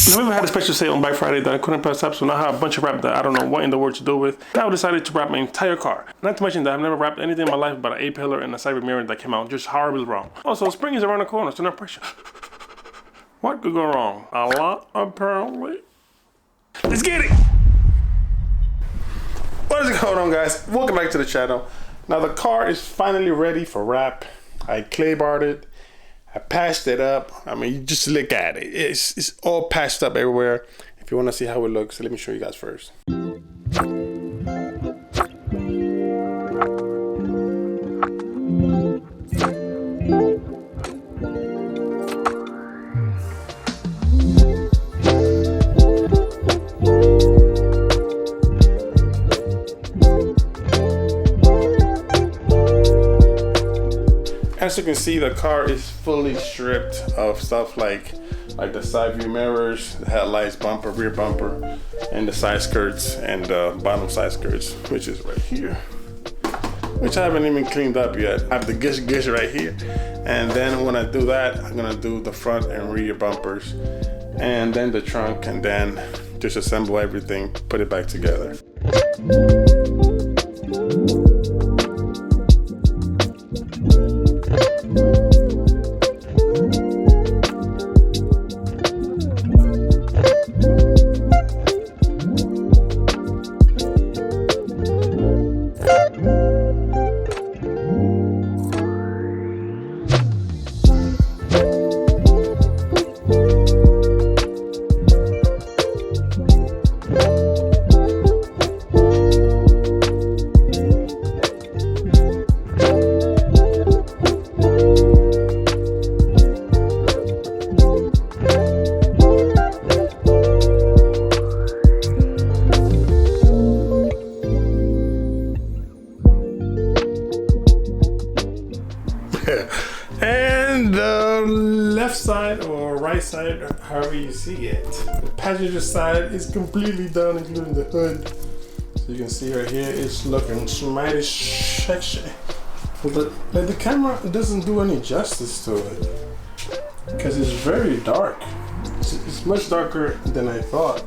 Now, we had a special sale on Black Friday that I couldn't pass up, so now I have a bunch of wrap that I don't know what in the world to do with. Now I decided to wrap my entire car. Not to mention that I've never wrapped anything in my life but an A-pillar and a side mirror that came out just horribly wrong. Also, spring is around the corner, so no pressure. What could go wrong? A lot, apparently. Let's get it! What is going on, guys? Welcome back to the channel. Now the car is finally ready for wrap. I clay barred it. I patched it up. I mean, you just look at it. It's all patched up everywhere. If you want to see how it looks, let me show you guys first. As you can see, the car is fully stripped of stuff like the side view mirrors, the headlights, bumper, rear bumper, and the side skirts and the bottom side skirts, which is right here, which I haven't even cleaned up yet. I have the gish right here, and then when I do that, I'm gonna do the front and rear bumpers, and then the trunk, and then just assemble everything, put it back together. And the left side or right side, however you see it, the passenger side is completely done, including the hood. So you can see right here, it's looking mighty sexy. But like, the camera doesn't do any justice to it because it's very dark. It's much darker than I thought,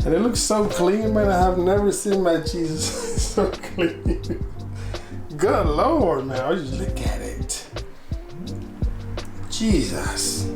and it looks so clean, man. I have never seen my Jesus so clean. Good Lord, man! I just look at it. Jesus.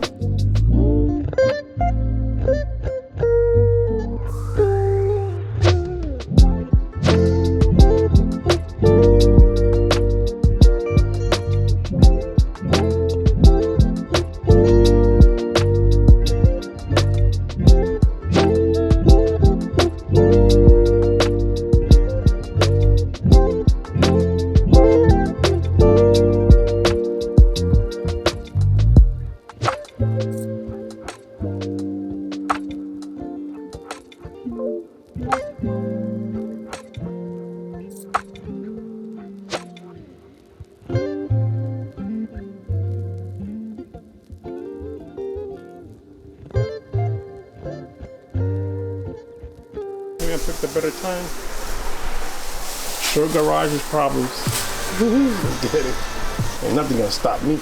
I picked a better time. Sure, garage has problems. Get it. Ain't nothing gonna stop me.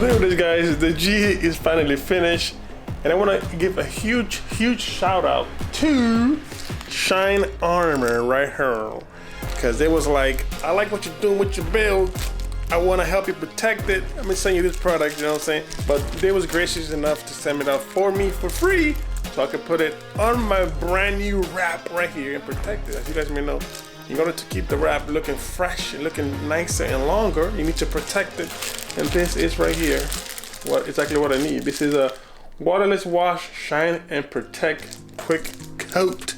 So there it is, guys. The G is finally finished. And I want to give a huge shout out to Shine Armor right here. Because it was like, I like what you're doing with your build. I want to help you protect it. I'm gonna send you this product, you know what I'm saying? But they was gracious enough to send it out for me for free, so I could put it on my brand new wrap right here and protect it. As you guys may know, in order to keep the wrap looking fresh and looking nicer and longer, you need to protect it. And this is right here, exactly what I need. This is a waterless wash, shine and protect quick coat.